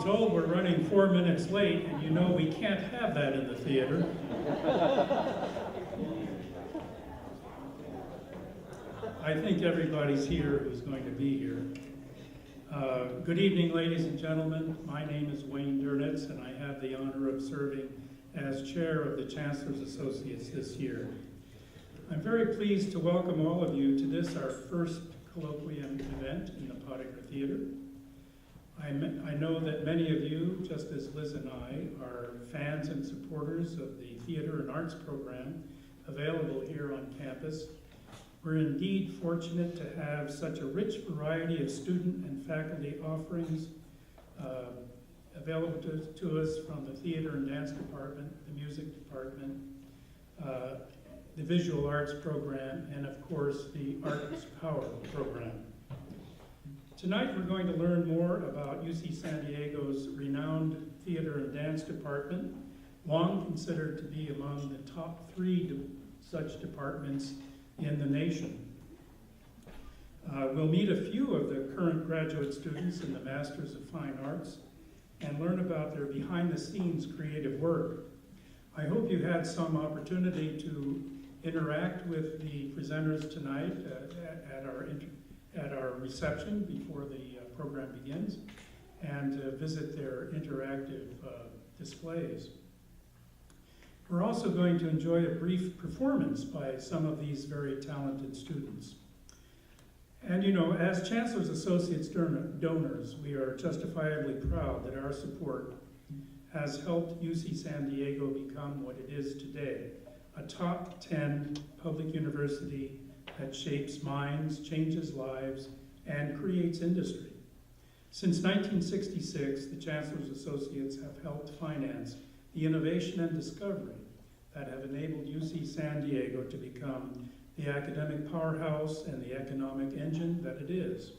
I'm told we're running 4 minutes late, and you know we can't have that in the theater. I think everybody's here who's going to be here. Good evening, ladies and gentlemen. My name is Wayne Durnitz, and I have the honor of serving as chair of the Chancellor's Associates this year. I'm very pleased to welcome all of you to this, our first Colloquium event in the Potiker Theater. I know that many of you, just as Liz and I, are fans and supporters of the theater and arts program available here on campus. We're indeed fortunate to have such a rich variety of student and faculty offerings available to us from the theater and dance department, the music department, the visual arts program, and of course the Arts Power program. Tonight we're going to learn more about UC San Diego's renowned theater and dance department, long considered to be among the top 3 such departments in the nation. We'll meet a few of the current graduate students in the Masters of Fine Arts and learn about their behind-the-scenes creative work. I hope you had some opportunity to interact with the presenters tonight at our reception before the program begins, and visit their interactive displays. We're also going to enjoy a brief performance by some of these very talented students. And you know, as Chancellor's Associates donors, we are justifiably proud that our support has helped UC San Diego become what it is today, a top 10 public university that shapes minds, changes lives, and creates industry. Since 1966, the Chancellor's Associates have helped finance the innovation and discovery that have enabled UC San Diego to become the academic powerhouse and the economic engine that it is.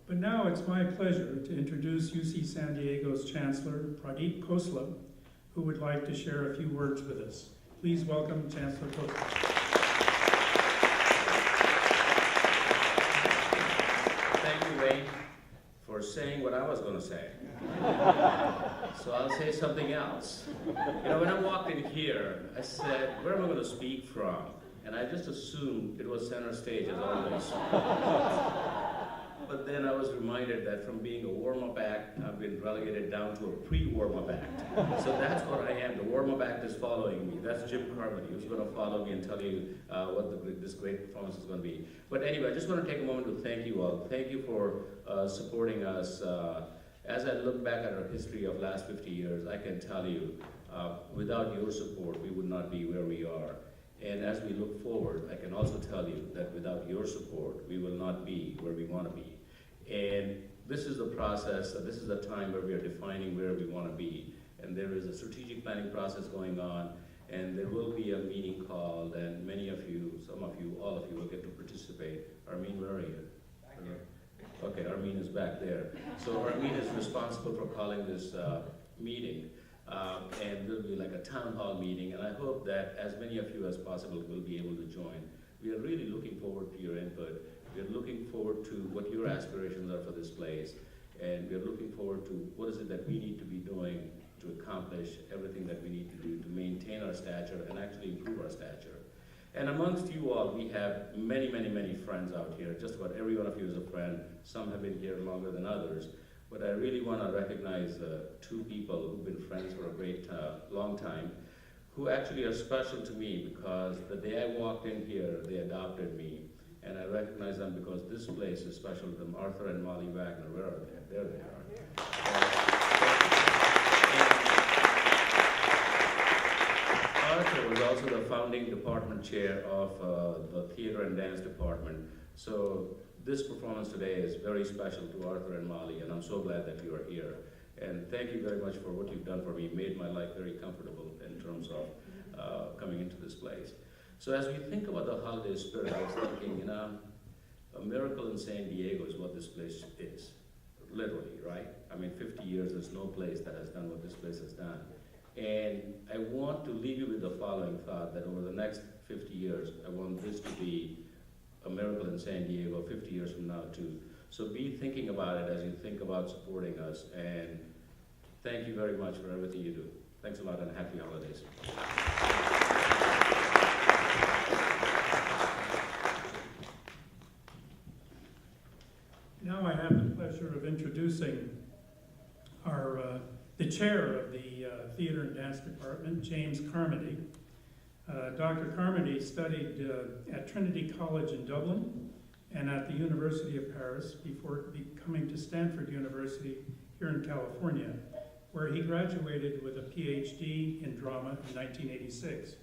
But now it's my pleasure to introduce UC San Diego's Chancellor, Pradeep Khosla, who would like to share a few words with us. Please welcome Chancellor Khosla. Thank you, Wayne, for saying what I was going to say. So I'll say something else. You know, when I walked in here, I said, where am I going to speak from? And I just assumed it was center stage as always. But then I was reminded that from being a warm-up act, I've been relegated down to a pre-warm-up act. So that's what I am. The warm-up act is following me. That's Jim Carmody, who's going to follow me and tell you what this great performance is going to be. But anyway, I just want to take a moment to thank you all. Thank you for supporting us. As I look back at our history of last 50 years, I can tell you, without your support, we would not be where we are. And as we look forward, I can also tell you that without your support, we will not be where we want to be. And this is the process, this is the time where we are defining where we want to be. And there is a strategic planning process going on, and there will be a meeting called, and many of you, some of you, all of you will get to participate. Armin, where are you? Back here. Okay, Armin is back there. So Armin is responsible for calling this meeting. And there'll be like a town hall meeting, and I hope that as many of you as possible will be able to join. We are really looking forward to your input. We are looking forward to what your aspirations are for this place, and we are looking forward to what is it that we need to be doing to accomplish everything that we need to do to maintain our stature and actually improve our stature. And amongst you all, we have many, many, many friends out here. Just about every one of you is a friend. Some have been here longer than others. But I really want to recognize 2 people who've been friends for a great long time, who actually are special to me because the day I walked in here, they adopted me. And I recognize them because this place is special to them. Arthur and Molly Wagner, where are they? There they are. Arthur was also the founding department chair of the theater and dance department. So this performance today is very special to Arthur and Molly, and I'm so glad that you are here. And thank you very much for what you've done for me. Made my life very comfortable in terms of coming into this place. So as we think about the holiday spirit, I was thinking, you know, a miracle in San Diego is what this place is, literally, right? I mean, 50 years, there's no place that has done what this place has done. And I want to leave you with the following thought, that over the next 50 years, I want this to be a miracle in San Diego 50 years from now too. So be thinking about it as you think about supporting us, and Thank you very much for everything you do. Thanks a lot and happy holidays. Now I have the pleasure of introducing the chair of the Theater and Dance Department, James Carmody. Dr. Carmody studied at Trinity College in Dublin and at the University of Paris before coming to Stanford University here in California, where he graduated with a PhD in drama in 1986.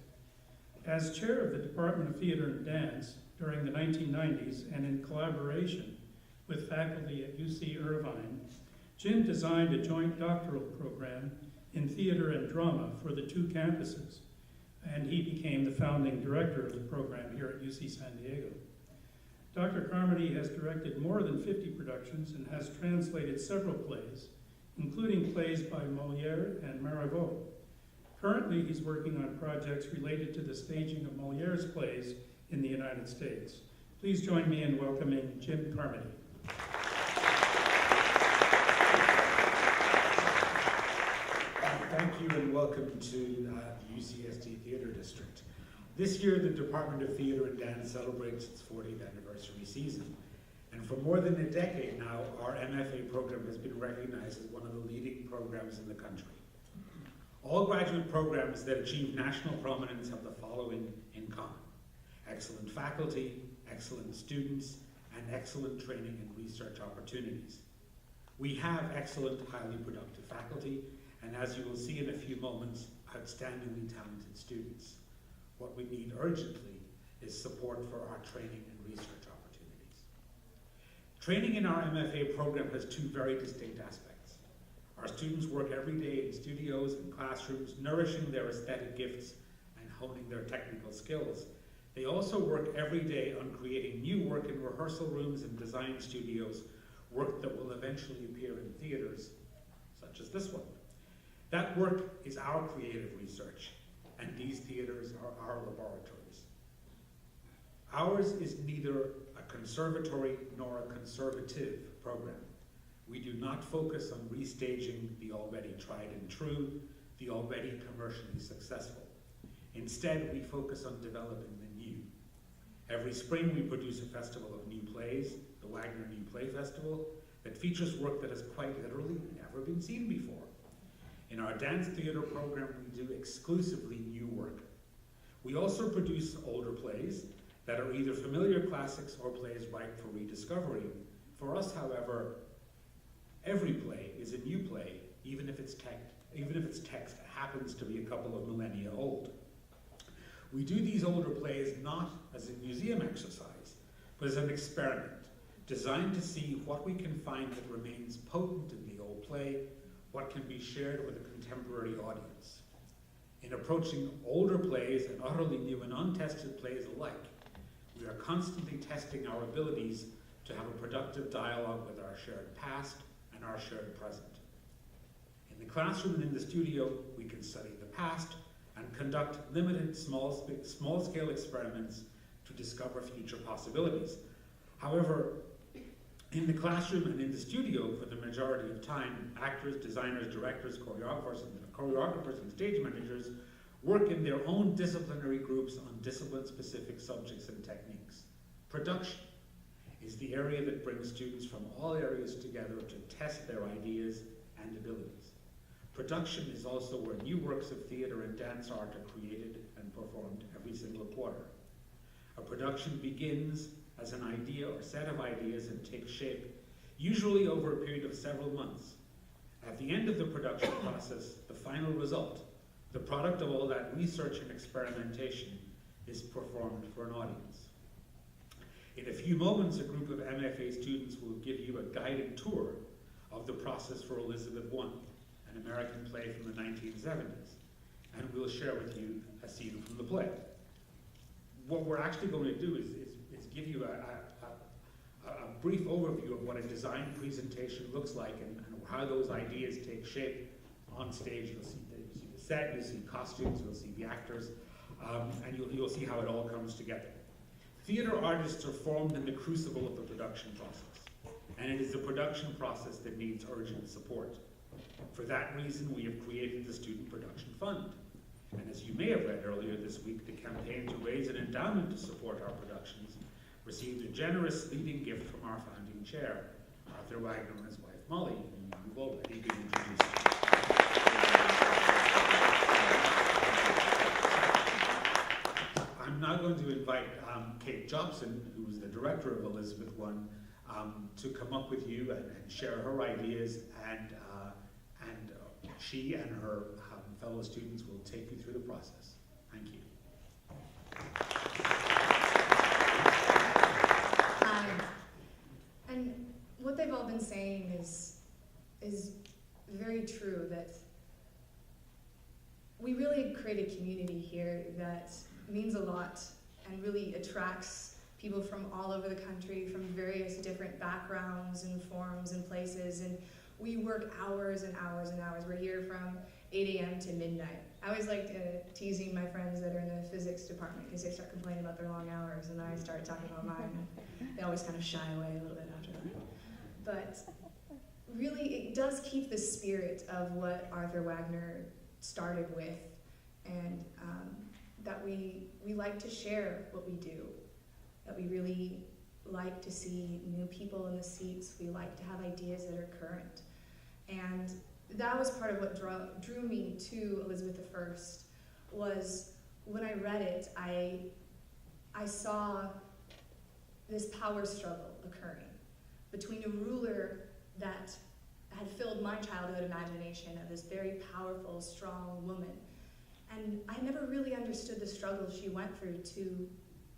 As chair of the Department of Theater and Dance during the 1990s and in collaboration with faculty at UC Irvine, Jim designed a joint doctoral program in theater and drama for the two campuses, and he became the founding director of the program here at UC San Diego. Dr. Carmody has directed more than 50 productions and has translated several plays, including plays by Molière and Marivaux. Currently, he's working on projects related to the staging of Molière's plays in the United States. Please join me in welcoming Jim Carmody. Thank you and welcome to the UCSD Theatre District. This year, the Department of Theatre and Dance celebrates its 40th anniversary season. And for more than a decade now, our MFA program has been recognized as one of the leading programs in the country. All graduate programs that achieve national prominence have the following in common: excellent faculty, excellent students, and excellent training and research opportunities. We have excellent, highly productive faculty, and as you will see in a few moments, outstandingly talented students. What we need urgently is support for our training and research opportunities. Training in our MFA program has two very distinct aspects. Our students work every day in studios and classrooms, nourishing their aesthetic gifts and honing their technical skills. They also work every day on creating new work in rehearsal rooms and design studios, work that will eventually appear in theaters, such as this one. That work is our creative research, and these theaters are our laboratories. Ours is neither a conservatory nor a conservative program. We do not focus on restaging the already tried and true, the already commercially successful. Instead, we focus on developing the new. Every spring, we produce a festival of new plays, the Wagner New Play Festival, that features work that has quite literally never been seen before. In our dance theater program, we do exclusively new work. We also produce older plays that are either familiar classics or plays ripe for rediscovery. For us, however, every play is a new play, even if its text happens to be a couple of millennia old. We do these older plays not as a museum exercise, but as an experiment, designed to see what we can find that remains potent in the old play, what can be shared with a contemporary audience. In approaching older plays and utterly new and untested plays alike, we are constantly testing our abilities to have a productive dialogue with our shared past and our shared present. In the classroom and in the studio, we can study the past and conduct limited small-scale experiments to discover future possibilities. However, in the classroom and in the studio, for the majority of time, actors, designers, directors, choreographers, and stage managers work in their own disciplinary groups on discipline-specific subjects and techniques. Production is the area that brings students from all areas together to test their ideas and abilities. Production is also where new works of theater and dance art are created and performed every single quarter. A production begins as an idea or set of ideas and takes shape, usually over a period of several months. At the end of the production process, the final result, the product of all that research and experimentation, is performed for an audience. In a few moments, a group of MFA students will give you a guided tour of the process for Elizabeth I, an American play from the 1970s, and we'll share with you a scene from the play. What we're actually going to do is give you a brief overview of what a design presentation looks like and how those ideas take shape on stage. You'll see the set, you'll see costumes, you'll see the actors, and you'll see how it all comes together. Theater artists are formed in the crucible of the production process, and it is the production process that needs urgent support. For that reason, we have created the Student Production Fund. And as you may have read earlier this week, the campaign to raise an endowment to support our productions received a generous leading gift from our founding chair, Arthur Wagner and his wife Molly, whom you've already been introduced to. I'm now going to invite Kate Jobson, who's the director of Elizabeth I, to come up with you and share her ideas, and she and her fellow students will take you through the process. Thank you. And what they've all been saying is very true, that we really create a community here that means a lot and really attracts people from all over the country, from various different backgrounds and forms and places, and we work hours and hours and hours. We're here from 8 a.m. to midnight. I always like teasing my friends that are in the physics department because they start complaining about their long hours, and I start talking about mine. They always kind of shy away a little bit after that. But really, it does keep the spirit of what Arthur Wagner started with, and that we like to share what we do, that we really like to see new people in the seats. We like to have ideas that are current. And that was part of what drew me to Elizabeth I, was when I read it, I saw this power struggle occurring between a ruler that had filled my childhood imagination of this very powerful, strong woman. And I never really understood the struggle she went through to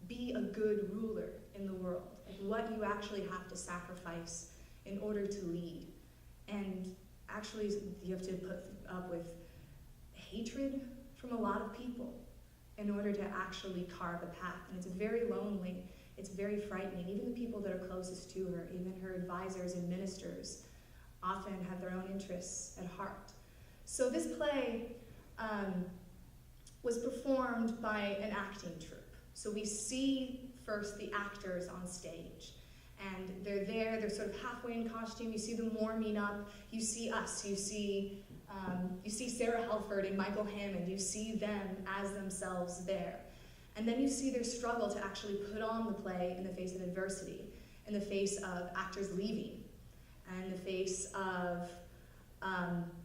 be a good ruler in the world, like what you actually have to sacrifice in order to lead. And actually, you have to put up with hatred from a lot of people in order to actually carve a path. And it's very lonely, it's very frightening. Even the people that are closest to her, even her advisors and ministers, often have their own interests at heart. So this play was performed by an acting troupe. So we see first the actors on stage, and they're there, they're sort of halfway in costume. You see them warming up, you see us, you see Sarah Helford and Michael Hammond, you see them as themselves there. And then you see their struggle to actually put on the play in the face of adversity, in the face of actors leaving, and in the face of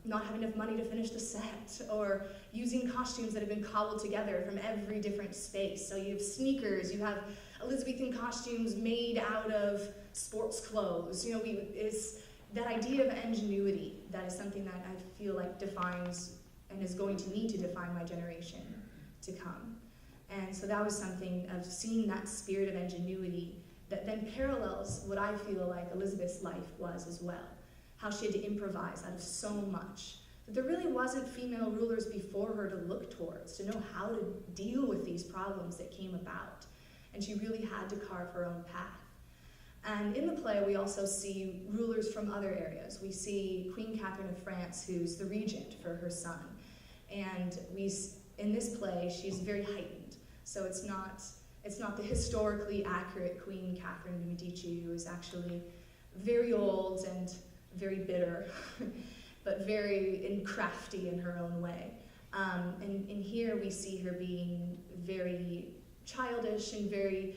not having enough money to finish the set, or using costumes that have been cobbled together from every different space. So you have sneakers, you have Elizabethan costumes made out of sports clothes. You know, it's that idea of ingenuity that is something that I feel like defines and is going to need to define my generation to come. And so that was something of seeing that spirit of ingenuity that then parallels what I feel like Elizabeth's life was as well. How she had to improvise out of so much. That there really wasn't female rulers before her to look towards, to know how to deal with these problems that came about. And she really had to carve her own path. And in the play, we also see rulers from other areas. We see Queen Catherine of France, who's the regent for her son. And in this play, she's very heightened. So it's not the historically accurate Queen Catherine de Medici, who is actually very old and very bitter, but very crafty in her own way. And here we see her being very childish and very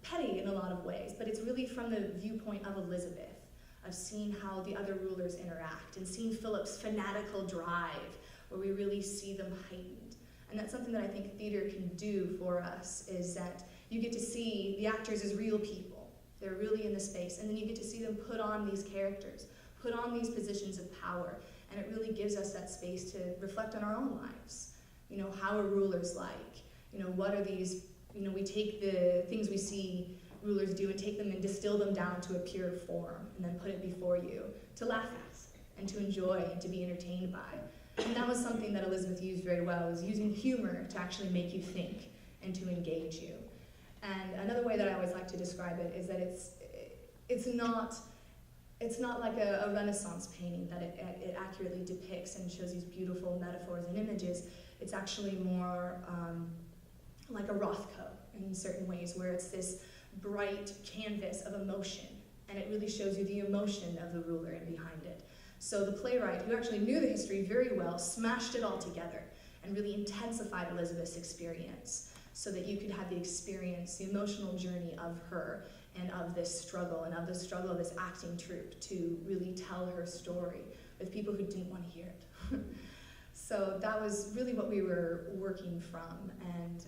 petty in a lot of ways, but it's really from the viewpoint of Elizabeth, of seeing how the other rulers interact, and seeing Philip's fanatical drive, where we really see them heightened. And that's something that I think theater can do for us, is that you get to see the actors as real people. They're really in the space, and then you get to see them put on these characters, put on these positions of power, and it really gives us that space to reflect on our own lives. You know, how are rulers like? You know, what are these, you know, we take the things we see rulers do and take them and distill them down to a pure form, and then put it before you to laugh at, and to enjoy, and to be entertained by. And that was something that Elizabeth used very well, was using humor to actually make you think and to engage you. And another way that I always like to describe it is that it's not like a Renaissance painting that it accurately depicts and shows these beautiful metaphors and images. It's actually more like a Rothko in certain ways, where it's this bright canvas of emotion, and it really shows you the emotion of the ruler and behind it. So the playwright, who actually knew the history very well, smashed it all together and really intensified Elizabeth's experience so that you could have the experience, the emotional journey of her and of this struggle and of the struggle of this acting troupe to really tell her story with people who didn't want to hear it. So that was really what we were working from, and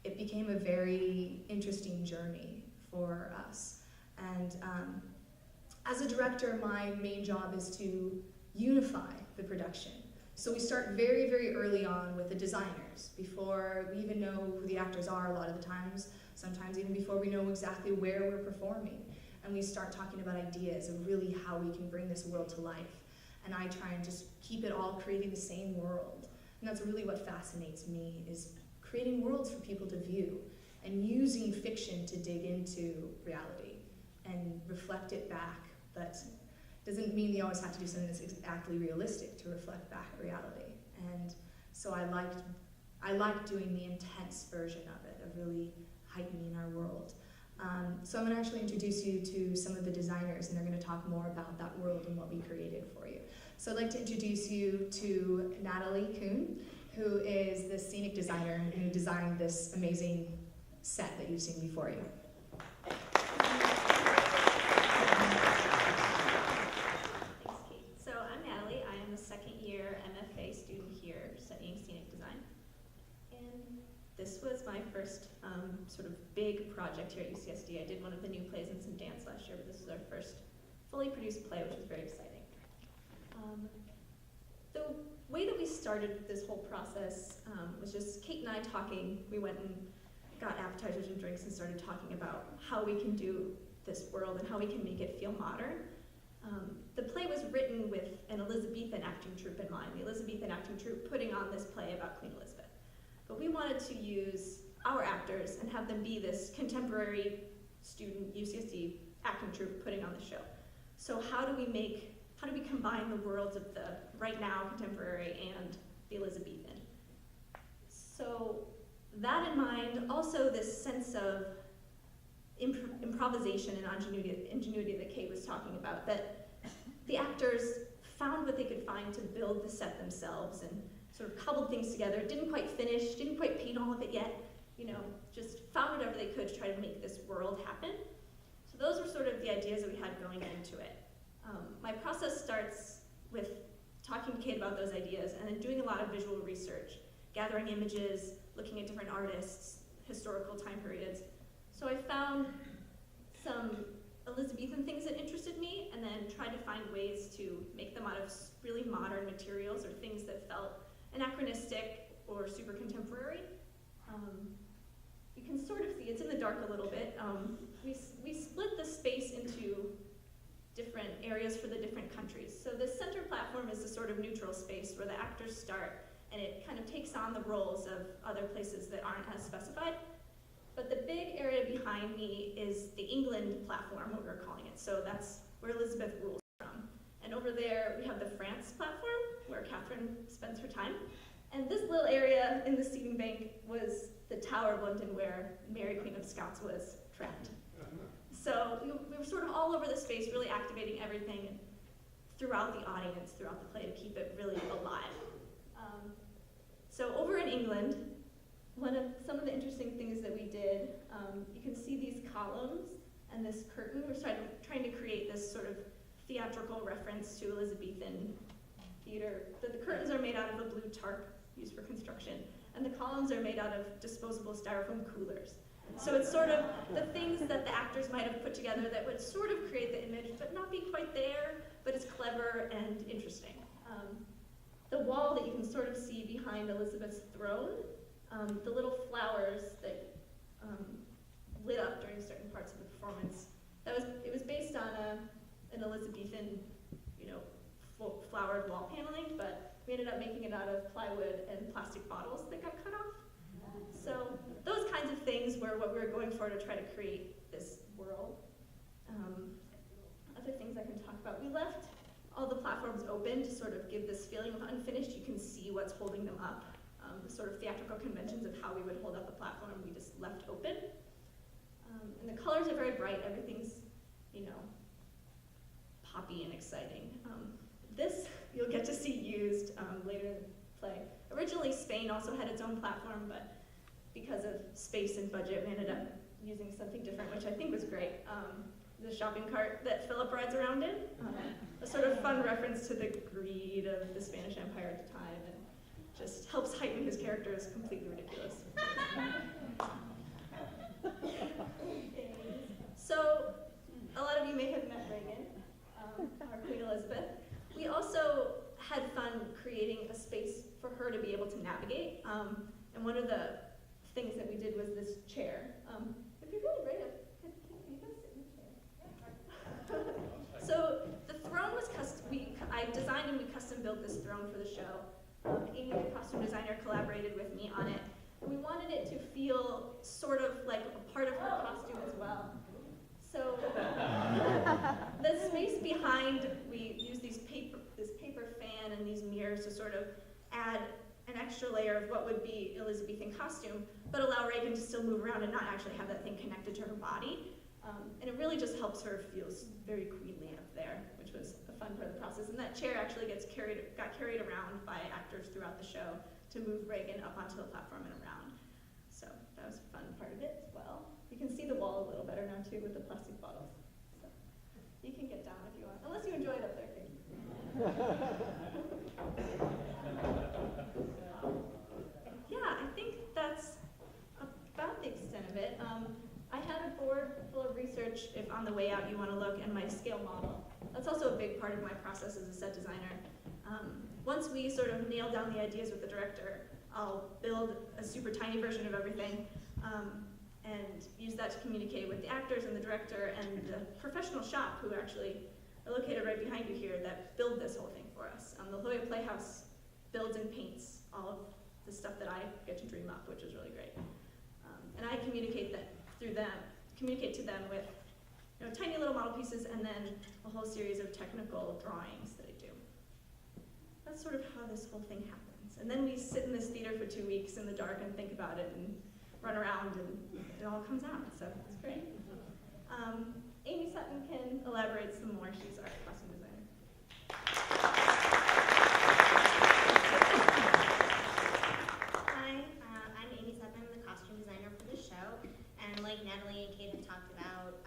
it became a very interesting journey for us. And as a director, my main job is to unify the production. So we start very, very early on with the designers, before we even know who the actors are a lot of the times, sometimes even before we know exactly where we're performing. And we start talking about ideas of really how we can bring this world to life. And I try and just keep it all creating the same world. And that's really what fascinates me, is creating worlds for people to view and using fiction to dig into reality and reflect it back. But doesn't mean you always have to do something that's exactly realistic to reflect back at reality. And so I liked doing the intense version of it, of really heightening our world. So I'm going to actually introduce you to some of the designers, and they're going to talk more about that world and what we created for you. So I'd like to introduce you to Natalie Kuhn, who is the scenic designer who designed this amazing set that you've seen before you. This was my first sort of big project here at UCSD. I did one of the new plays and some dance last year, but this was our first fully produced play, which was very exciting. The way that we started this whole process was just Kate and I talking. We went and got appetizers and drinks and started talking about how we can do this world and how we can make it feel modern. The play was written with an Elizabethan acting troupe in mind, the Elizabethan acting troupe putting on this play about Queen Elizabeth. But we wanted to use our actors and have them be this contemporary student UCSD acting troupe putting on the show. So how do we combine the worlds of the right now contemporary and the Elizabethan? So that in mind, also this sense of improvisation and ingenuity that Kate was talking about, that the actors found what they could find to build the set themselves and sort of cobbled things together, didn't quite finish, didn't quite paint all of it yet, just found whatever they could to try to make this world happen. So those were sort of the ideas that we had going into it. My process starts with talking to Kate about those ideas and then doing a lot of visual research, gathering images, looking at different artists, historical time periods. So I found some Elizabethan things that interested me and then tried to find ways to make them out of really modern materials or things that felt anachronistic or super contemporary. You can sort of see, it's in the dark a little bit. We split the space into different areas for the different countries. So the center platform is the sort of neutral space where the actors start, and it kind of takes on the roles of other places that aren't as specified. But the big area behind me is the England platform, what we're calling it. So that's where Elizabeth rules from. And over there, we have the France platform, where Catherine spends her time. And this little area in the seating bank was the Tower of London, where Mary, Queen of Scots, was trapped. So we were sort of all over the space, really activating everything throughout the audience, throughout the play, to keep it really alive. So over in England, some of the interesting things that we did, you can see these columns and this curtain. We're trying to create this sort of theatrical reference to Elizabethan theater. The curtains are made out of a blue tarp used for construction, and the columns are made out of disposable styrofoam coolers. So it's sort of the things that the actors might have put together that would sort of create the image, but not be quite there, but it's clever and interesting. The wall that you can sort of see behind Elizabeth's throne, the little flowers that lit up during certain parts of the performance, it was based on an Elizabethan, flowered wall paneling, but we ended up making it out of plywood and plastic bottles that got cut off. So those kinds of things were what we were going for to try to create this world. Other things I can talk about. We left all the platforms open to sort of give this feeling of unfinished. You can see what's holding them up. The sort of theatrical conventions of how we would hold up a platform, we just left open. And the colors are very bright. Everything's, poppy and exciting. originally Spain also had its own platform, but because of space and budget, we ended up using something different, which I think was great. The shopping cart that Philip rides around in, a sort of fun reference to the greed of the Spanish Empire at the time, and just helps heighten his character as completely ridiculous. So, a lot of you may have met Reagan, our Queen Elizabeth. We also had fun creating a space for her to be able to navigate, and one of the things that we did was this chair. If you're really brave, can you guys sit in the chair? So the throne was I designed and we custom built this throne for the show. Amy, the costume designer, collaborated with me on it. And we wanted it to feel sort of like a part of her costume as well. So the space behind, we used this paper fan and these mirrors to sort of add an extra layer of what would be Elizabethan costume, but allow Reagan to still move around and not actually have that thing connected to her body. And it really just helps her feel very queenly up there, which was a fun part of the process. And that chair actually got carried around by actors throughout the show to move Reagan up onto the platform and around. So that was a fun part of it as well. You can see the wall a little better now too with the plastic bottles. So you can get down if you want, unless you enjoy it up there, Kate. Yeah, I think that's about the extent of it. I had a board full of research, if on the way out you want to look, and my scale model. That's also a big part of my process as a set designer. Once we sort of nail down the ideas with the director, I'll build a super tiny version of everything and use that to communicate with the actors and the director and the professional shop who actually are located right behind you here that build this whole thing for us. The Hoya Playhouse builds and paints all of the stuff that I get to dream up, which is really great. And I communicate to them with tiny little model pieces and then a whole series of technical drawings that I do. That's sort of how this whole thing happens. And then we sit in this theater for 2 weeks in the dark and think about it and run around and it all comes out, so it's great. Amy Sutton can elaborate some more. She's our costume designer. Hi, I'm Amy Sutton. I'm the costume designer for the show. And like Natalie and Kate have talked about,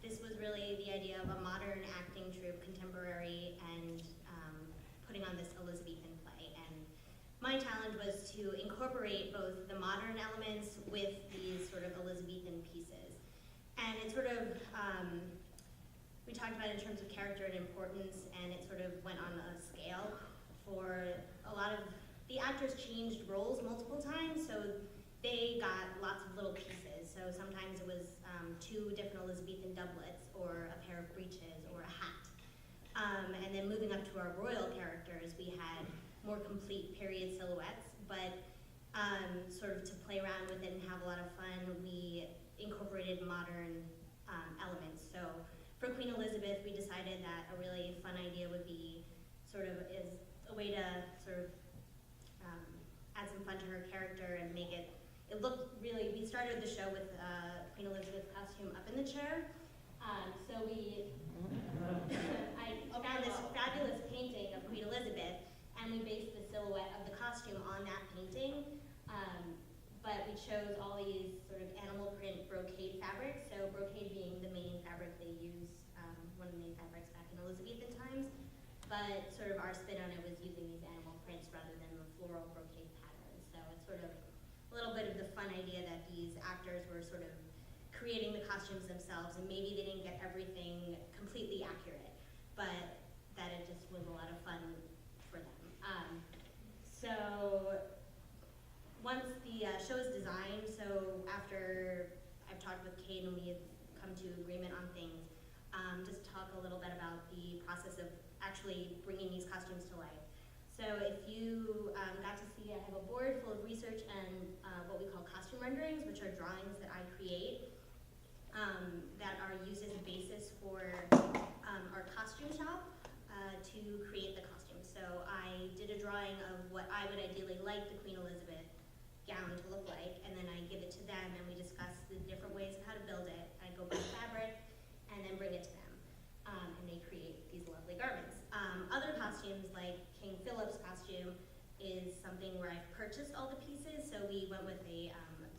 this was really the idea of a modern acting troupe, contemporary, and putting on this Elizabethan play. And my challenge was to incorporate both the modern elements with these sort of Elizabethan pieces. And it sort of, we talked about it in terms of character and importance, and it sort of went on a scale for a lot of, the actors changed roles multiple times, so they got lots of little pieces. So sometimes it was 2 different Elizabethan doublets, or a pair of breeches, or a hat. And then moving up to our royal characters, we had more complete period silhouettes, but sort of to play around with it and have a lot of fun, we incorporated modern elements. So for Queen Elizabeth, we decided that a really fun idea would be sort of is a way to sort of add some fun to her character and make it look really, we started the show with Queen Elizabeth's costume up in the chair. So I found this fabulous painting of Queen Elizabeth, and we based the silhouette of the costume on that painting. But we chose all these sort of animal print brocade fabrics, so brocade being the main fabric they used, one of the main fabrics back in Elizabethan times, but sort of our spin on it was using these animal prints rather than the floral brocade patterns. So it's sort of a little bit of the fun idea that these actors were sort of creating the costumes themselves, and maybe they didn't get everything completely accurate, but that it just was a lot of fun for them. So once the show is designed, so after I've talked with Kate and we've come to agreement on things, just talk a little bit about the process of actually bringing these costumes to life. So if you got to see, I have a board full of research and what we call costume renderings, which are drawings that I create that are used as a basis for our costume shop to create the costume. So I did a drawing of what I would ideally like the Queen Elizabeth gown to look like, and then I give it to them and we discuss the different ways of how to build it. I go buy fabric and then bring it to them, and they create these lovely garments. Other costumes, like King Philip's costume, is something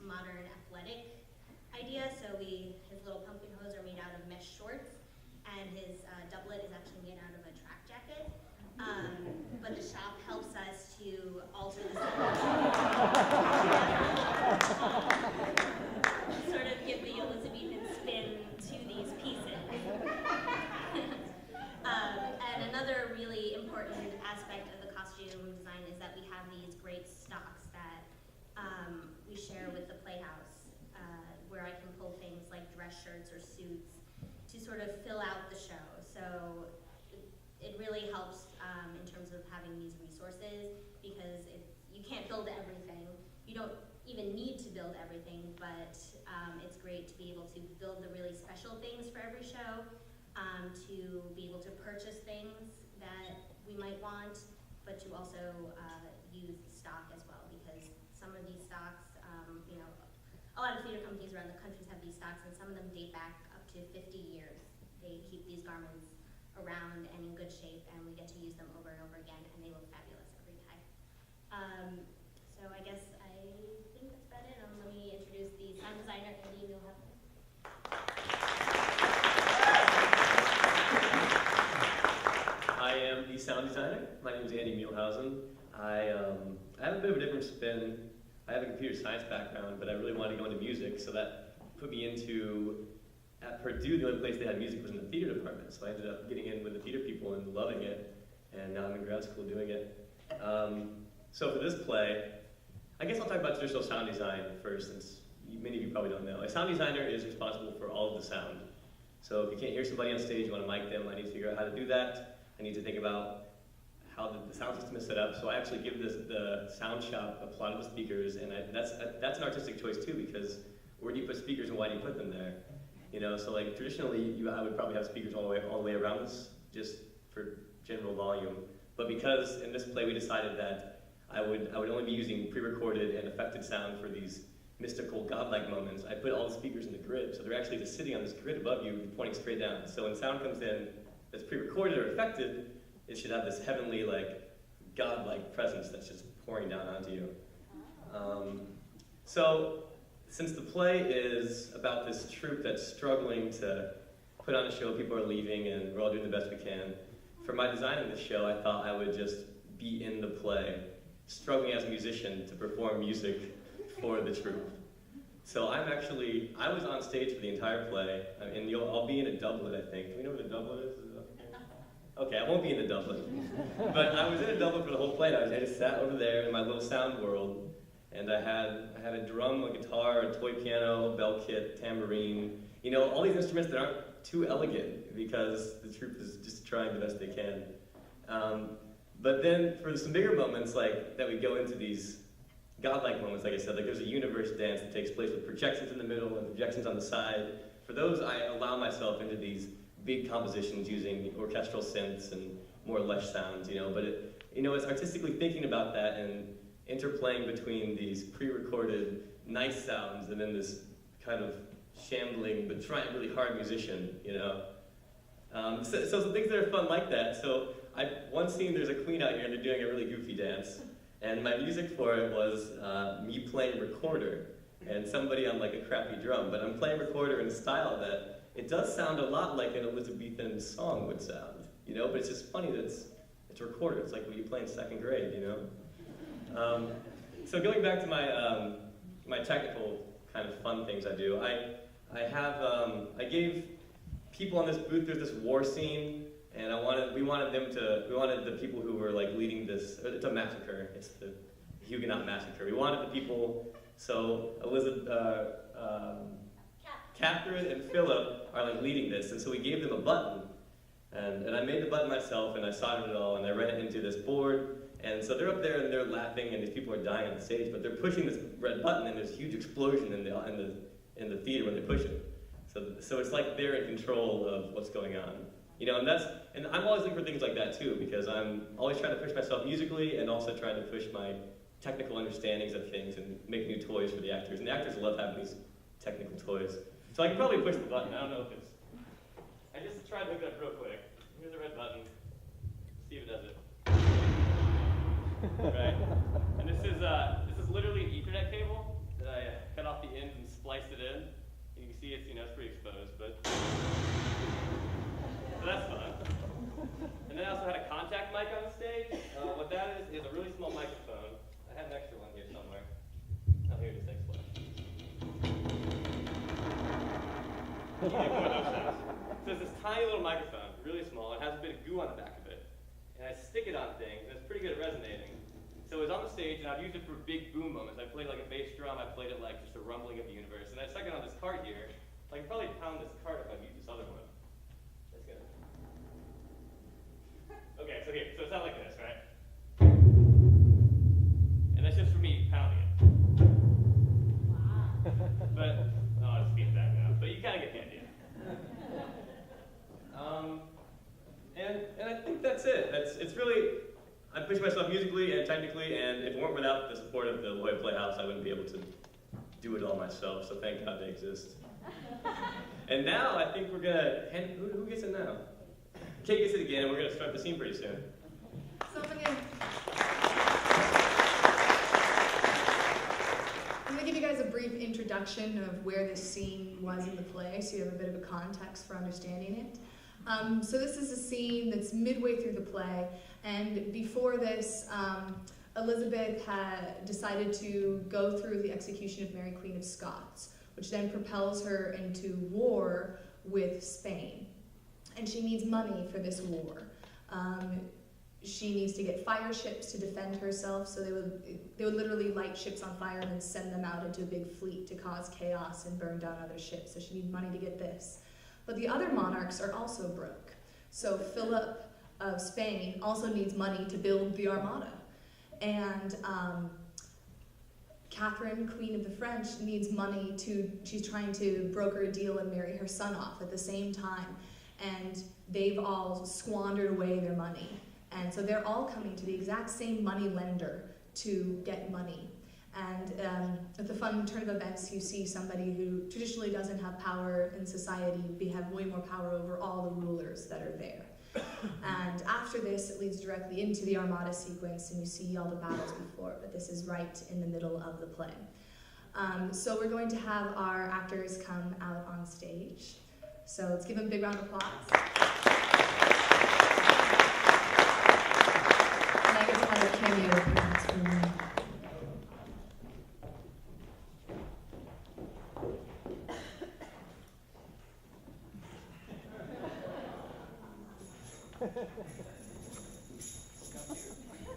modern athletic idea. So his little pumpkin hose are made out of mesh shorts, and his doublet is actually made out of a track jacket. But the shop helps us to alter the sort of give the Elizabethan spin to these pieces. And another really important aspect of the costume design is that we have these great stocks that we share with the Playhouse, where I can pull things like dress shirts or suits to sort of fill out the show. So it really helps in terms of having these resources, because you can't build everything. You don't even need to build everything, but it's great to be able to build the really special things for every show, to be able to purchase things that we might want, but to also use stock as well, because some of these stocks, a lot of theater companies around the country have these stocks, and some of them date back up to 50 years. They keep these garments around and in good shape, and we get to use them over and over again, and they look fabulous every day. So I guess I think that's about it. Let me introduce the sound designer, Andy Milhausen. I am the sound designer. My name is Andy Milhausen. I have a bit of a different spin. I have a computer science background, but I really wanted to go into music, so that put me into, at Purdue, the only place they had music was in the theater department, so I ended up getting in with the theater people and loving it, and now I'm in grad school doing it. So for this play, I guess I'll talk about traditional sound design first, since many of you probably don't know. A sound designer is responsible for all of the sound. So if you can't hear somebody on stage, you want to mic them, I need to figure out how to do that. I need to think about how the sound system is set up. So I actually give the sound shop a plot of the speakers, and that's an artistic choice too, because where do you put speakers and why do you put them there? So like traditionally, I would probably have speakers all the way around us, just for general volume. But because in this play we decided that I would only be using pre-recorded and affected sound for these mystical, godlike moments, I put all the speakers in the grid, so they're actually just sitting on this grid above you, pointing straight down. So when sound comes in that's pre-recorded or affected, it should have this heavenly, like, godlike presence that's just pouring down onto you. So, since the play is about this troupe that's struggling to put on a show, people are leaving, and we're all doing the best we can, for my design of the show, I thought I would just be in the play, struggling as a musician to perform music for the troupe. So I was on stage for the entire play, and I'll be in a doublet, I think. Do we know what a doublet is? Okay, I won't be in the doublet. But I was in a doublet for the whole play. I just sat over there in my little sound world, and I had a drum, a guitar, a toy piano, a bell kit, tambourine, all these instruments that aren't too elegant, because the troupe is just trying the best they can. But then for some bigger moments, like that we go into these godlike moments, like I said, like there's a universe dance that takes place with projections in the middle and projections on the side. For those, I allow myself into these big compositions using orchestral synths and more lush sounds, but it's artistically thinking about that and interplaying between these pre-recorded nice sounds and then this kind of shambling but trying really hard musician, So some things that are fun like that. So one scene, there's a queen out here and they're doing a really goofy dance, and my music for it was me playing recorder and somebody on like a crappy drum, but I'm playing recorder in a style that it does sound a lot like an Elizabethan song would sound, but it's just funny that it's recorded. It's like what you play in second grade, So going back to my technical kind of fun things I do, I gave people on this booth, there's this war scene, and we wanted the people who were like leading this, it's a massacre, it's the Huguenot massacre. We wanted the people, so Catherine and Philip are like leading this, and so we gave them a button, and I made the button myself, and I soldered it all, and I ran it into this board, and so they're up there and they're laughing, and these people are dying on the stage, but they're pushing this red button, and there's a huge explosion in the theater when they push it. So it's like they're in control of what's going on, and I'm always looking for things like that too, because I'm always trying to push myself musically and also trying to push my technical understandings of things and make new toys for the actors, and the actors love having these technical toys. So I can probably push the button. I don't know if it's... I just tried to hook it up real quick. Here's the red button. See if it does it. Right? And this is literally an Ethernet cable that I cut off the ends and spliced it in. You can see it's, it's pretty exposed, but so that's fun. And then I also had a contact mic on the stage. What that is a really small microphone. I had an extra one here somewhere. Oh, here it is, thanks, Flash. You need one of those things. So it's this tiny little microphone, really small. It has a bit of goo on the back of it. And I stick it on things, and it's pretty good at resonating. So it was on the stage, and I've used it for big boom moments. I played like a bass drum, I played it like just a rumbling of the universe. And I stuck it on this cart here. I could probably pound this cart if I used this other one. That's good. Okay, so here. So it sounds like this, right? And that's just for me pounding it. Wow. But, oh, it's feedback now. But you kind of get the idea. And I think that's it. It's really, I push myself musically and technically, and if it weren't without the support of the La Jolla Playhouse, I wouldn't be able to do it all myself, so thank God they exist. And now I think we're gonna, who gets it now? Kate gets it again, and we're gonna start the scene pretty soon. Someone in. I'm going to give you guys a brief introduction of where this scene was in the play, so you have a bit of a context for understanding it. So this is a scene that's midway through the play, and before this, Elizabeth had decided to go through the execution of Mary Queen of Scots, which then propels her into war with Spain. And she needs money for this war. She needs to get fire ships to defend herself, so they would literally light ships on fire and then send them out into a big fleet to cause chaos and burn down other ships. So she needs money to get this. But the other monarchs are also broke. So Philip of Spain also needs money to build the Armada. And Catherine, Queen of the French, needs money she's trying to broker a deal and marry her son off at the same time. And they've all squandered away their money. And so they're all coming to the exact same money lender to get money. And at the fun turn of events, you see somebody who traditionally doesn't have power in society have way more power over all the rulers that are there. And after this, it leads directly into the Armada sequence, and you see all the battles before, but this is right in the middle of the play. So we're going to have our actors come out on stage. So let's give them a big round of applause. And I get to have a cameo appearance from me.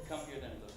Come here then, Luke.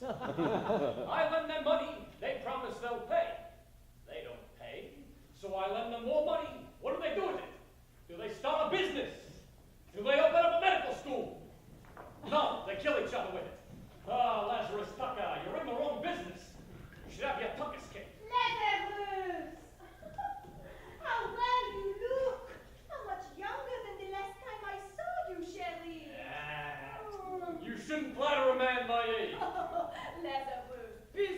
I lend them money, they promise they'll pay. They don't pay, so I lend them more money. What do they do with it? Do they start a business? Do they open up a medical school? No, they kill each other with it. Ah, Lazarus Tucker, you're in the wrong business. You should have your tuckus kicked. Lazarus! How well you look! How much younger than the last time I saw you, Sherry. You shouldn't flatter a man my age. Lazarus, be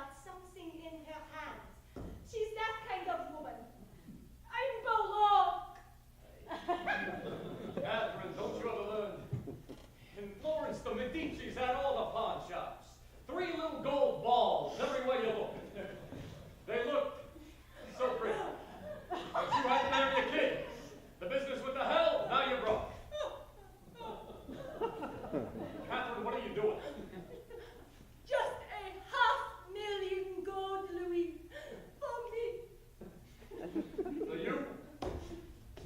got something in her hands. She's that kind of woman. I'm Baroque. Catherine, don't you ever learn? In Florence, the Medicis had all the pawn shops. 3 little gold balls everywhere you look. They looked so pretty. But you had to marry a kid. The business with the hell, now you're broke. Catherine, what are you doing? Just $500,000 gold louis for me. For you,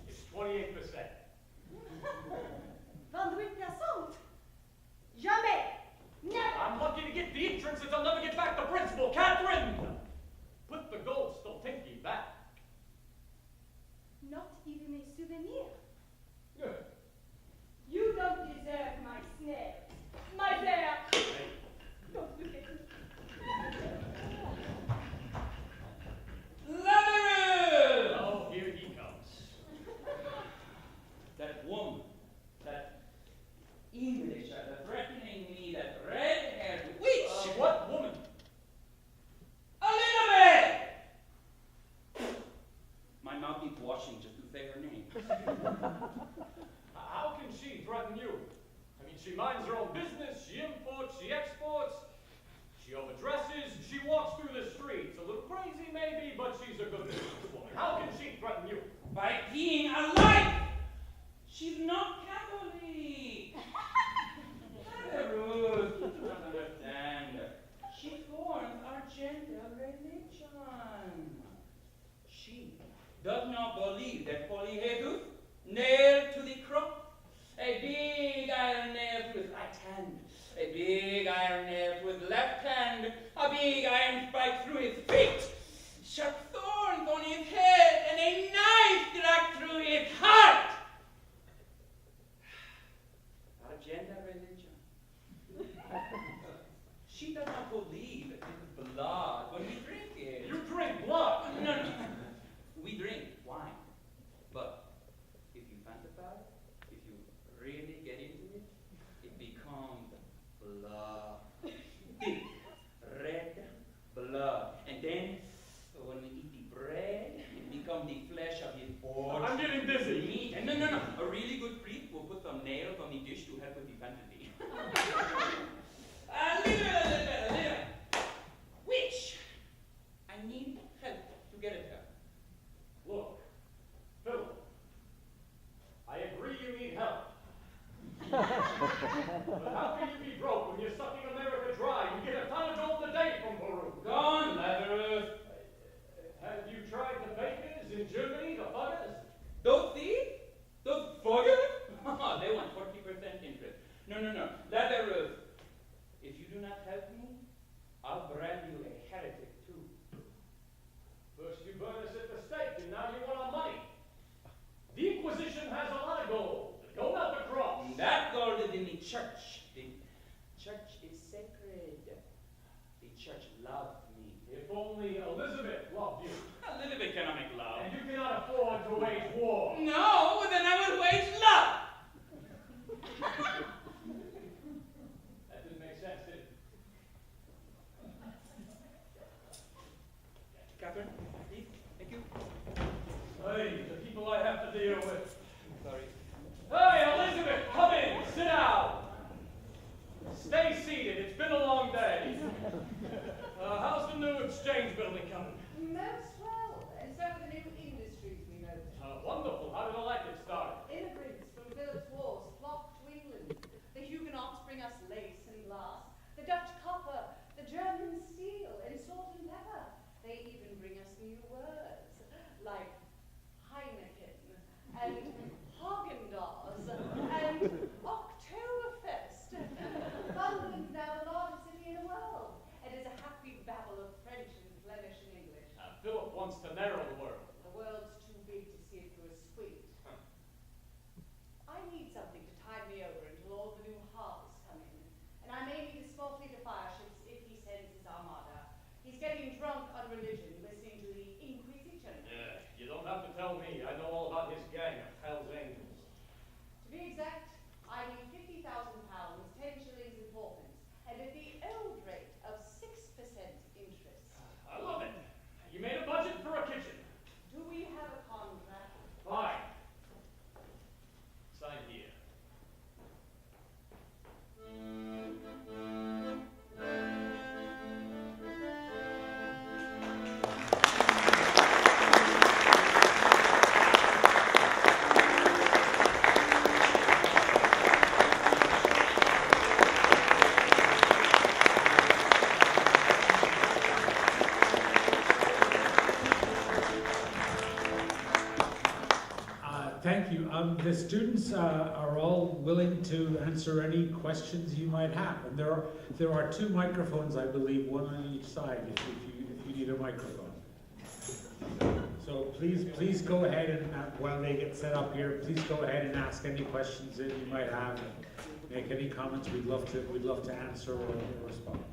it's 28%. 28%. Jamais. Never. I'm lucky to get the entrances. I'll never get back the principal. Catherine! Put the gold Stoltinki back. Not even a souvenir. Good. You don't deserve my snares. My bear. Hey, Don't look at me. Lazarus! oh, here he comes. That woman, that English, threatening me, that red-haired witch! What woman? Elizabeth! My mouth needs washing just to say her name. How can she threaten you? I mean, she minds her own business, she imports, she exports, she overdresses, she walks through the streets. A little crazy maybe, but she's a good businesswoman. How can she threaten you? By being alive! She's not Catholic! Lazarus, you do not understand. She forms our gender religion. She does not believe that Holy Jesus nailed to the cross, a big iron nail to his right hand, a big iron nail to his left hand, a big iron spike through his feet, sharp thorns on his head, and a knife stuck through his heart. Our gender religion. She does not believe that this is blood when we drink it. You drink blood! No, no. We drink wine. But if you fantasize, if you really get into it, it becomes blood. Thick, red blood. And then when we eat the bread, it becomes the flesh of his body. I'm getting dizzy. Meat. And no. A really good priest will put some nails on the dish to help with the fantasy. A little. Which I need help to get it her. Look, Philip, I agree you need help. But how can you be broke when you're sucking America dry? You get a ton of gold a day from Peru. Gone, Lazarus. Have you tried the bakers in Germany, the buggers? Those thieves? Those buggers? They want 40% interest. No. Lazarus, if you do not help me, I'll brand you a heretic too. First you burn us at the stake, and now you want our money. The Inquisition has a lot of gold. The gold out the cross. That gold is in the church. The church is sacred. The church loves me. If only Elizabeth loved you. Elizabeth cannot make love. And you cannot afford to wage war. No, then I will wage love. That didn't make sense, did it? Catherine, please. Thank you. Hey, the people I have to deal with. Sorry. Hey, Elizabeth, come in. Sit down. Stay seated. It's been a long day. How's the new exchange building coming? Most well, and so are the new industries we've opened. Wonderful. How did the like it start? Immigrants from village wars flock to England. The Huguenots bring us lace and glass, the Dutch copper, the German steel, and salt and pepper. They even bring us new words, like Heineken, and Haagen-Dazs, and Oktoberfest. London's now the largest city in the world. It is a happy babble of French and Flemish and English. Philip wants to narrow the world. The world's too big to see it through a squint. I need something to tide me over until all the new harvests come in. And I may need a small fleet of fire ships if he sends his armada. He's getting drunk on religion, listening to the Inquisition. Yeah, you don't have to tell me. I know all about his gang of Hell's Angels. To be exact, I need £50,000, 10 shillings and fourpence, and at the old rate of 6% interest. Thank you. The students are all willing to answer any questions you might have. And there are 2 microphones, I believe, one on each side if you need a microphone. So please go ahead and, while they get set up here, please go ahead and ask any questions that you might have. Make any comments. We'd love to answer or respond.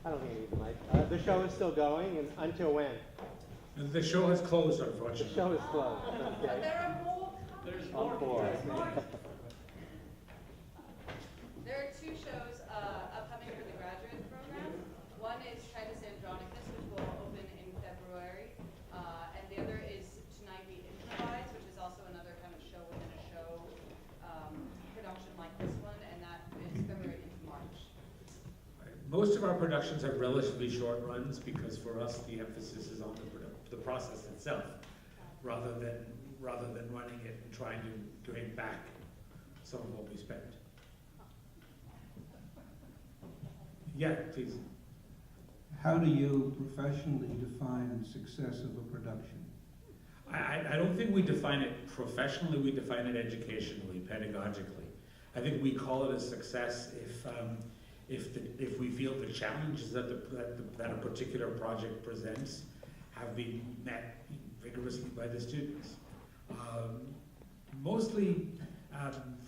I don't think I need the mic. The show is still going, and until when? The show has closed, unfortunately. The show is closed. But Okay. there are more. There's On more. board. There are 2 shows upcoming for the graduate program. One is Titus Andronicus, which will open in February, and the other is Tonight We Improvise, which is also another kind of show within a show production like this one, and that is February into March. Most of our productions have relatively short runs because for us the emphasis is on the process itself, rather than running it and trying to gain back some of what we spent. Yeah, please. How do you professionally define success of a production? I don't think we define it professionally, we define it educationally, pedagogically. I think we call it a success if we feel the challenges that a particular project presents have been met vigorously by the students. Mostly,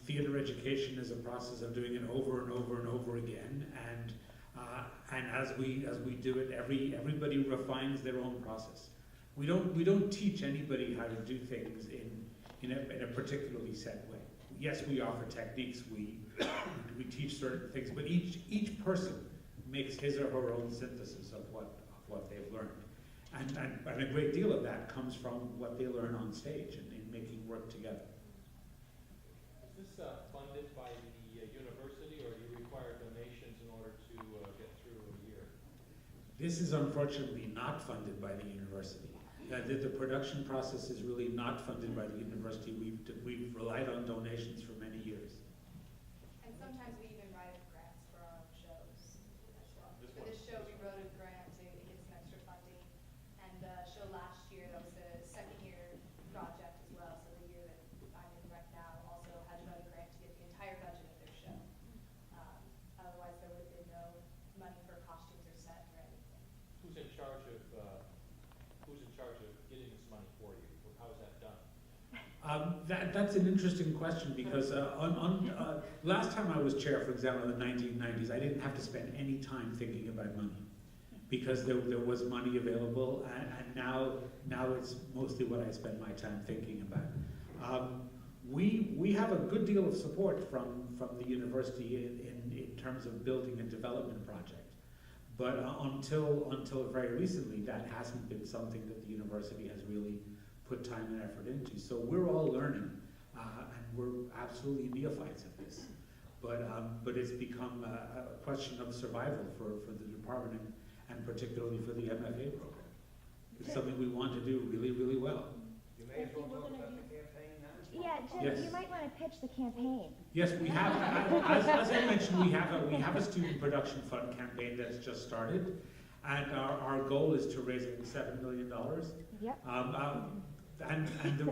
theater education is a process of doing it over and over and over again, and as we do it, everybody refines their own process. We don't teach anybody how to do things in a particularly set way. Yes, we offer techniques, we teach certain things, but each person makes his or her own synthesis of what they've learned. And a great deal of that comes from what they learn on stage and in making work together. Is this funded by the university, or do you require donations in order to get through a year? This is unfortunately not funded by the university. The production process is really not funded by the university. We've relied on donations for many years. And sometimes we even write grants for our own shows as well. For this show, we wrote a grant to get some extra funding. And the show last year, that was the second year project as well. So the year that I'm in right now also had to write a grant to get the entire budget of their show. Otherwise, there would have been no money for costumes or set or anything. Who's in charge of getting this money for you? How is that done? That's an interesting question because last time I was chair, for example, in the 1990s, I didn't have to spend any time thinking about money because there was money available, and now it's mostly what I spend my time thinking about. We have a good deal of support from the university in terms of building a development project. But until very recently, that hasn't been something that the university has really put time and effort into. So we're all learning, and we're absolutely neophytes at this. But it's become a question of survival for the department and particularly for the MFA program. It's something we want to do really, really well. You may as well talk about the campaign now. Yeah, Jim, Yes. you might want to pitch the campaign. Yes, we have. As I mentioned, we have a student production fund campaign that's just started, and our goal is to raise $7 million. Yep. And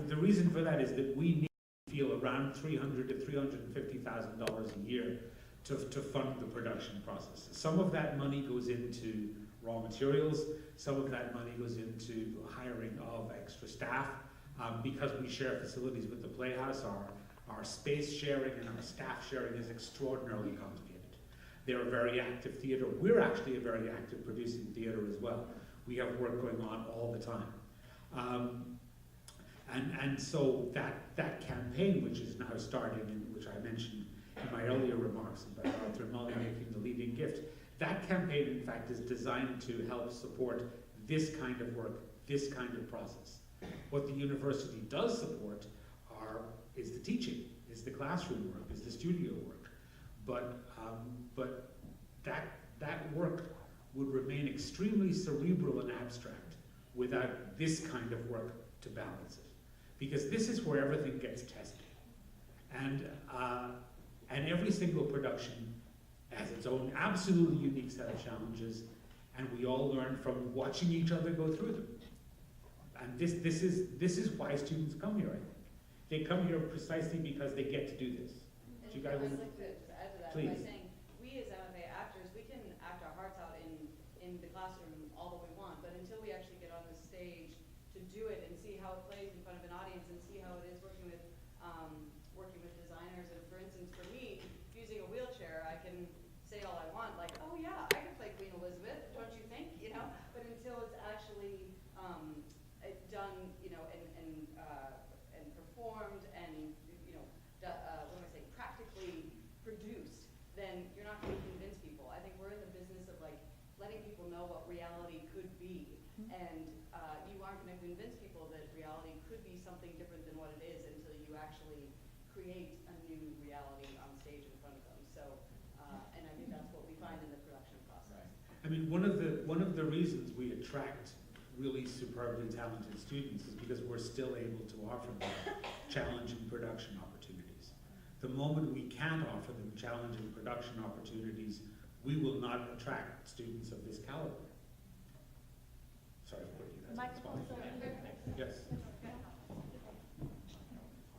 the reason for that is that we need to feel around $300,000 to $350,000 a year to fund the production process. Some of that money goes into raw materials. Some of that money goes into hiring of extra staff. Because we share facilities with the Playhouse, our space sharing and our staff sharing is extraordinarily complicated. They're a very active theater. We're actually a very active producing theater as well. We have work going on all the time. And so that campaign, which is now starting, and which I mentioned in my earlier remarks about Arthur Mully making the leading gift, that campaign, in fact, is designed to help support this kind of work, this kind of process. What the university does support is the teaching, is the classroom work, is the studio work. But that work would remain extremely cerebral and abstract without this kind of work to balance it. Because this is where everything gets tested. And every single production has its own absolutely unique set of challenges, And we all learn from watching each other go through them. And this is why students come here, I think. They come here precisely because they get to do this. Do you guys I'd want like to just add to that Please. by saying, we as MFA actors, we can act our hearts out in the classroom all that we want, but until we actually get on the stage to do it and see how it plays in front of an audience and see how it is working with designers. And for instance, for me, using a wheelchair, I can say all I want, like, oh yeah, I can play Queen Elizabeth, don't you think? You know, but until it's actually done, you know, and performed and what am I saying, practically produced, then you're not going to convince people. I think we're in the business of like letting people know what reality could be, and you aren't going to convince people that reality could be something different than what it is until you actually create a new reality on stage in front of them. So, and I think that's what we find in the production process. I mean, one of the reasons we attract really superbly talented students is because we're still able to offer them challenging production opportunities. The moment we can't offer them challenging production opportunities, we will not attract students of this caliber. Sorry for putting you guys on the spot. Yes.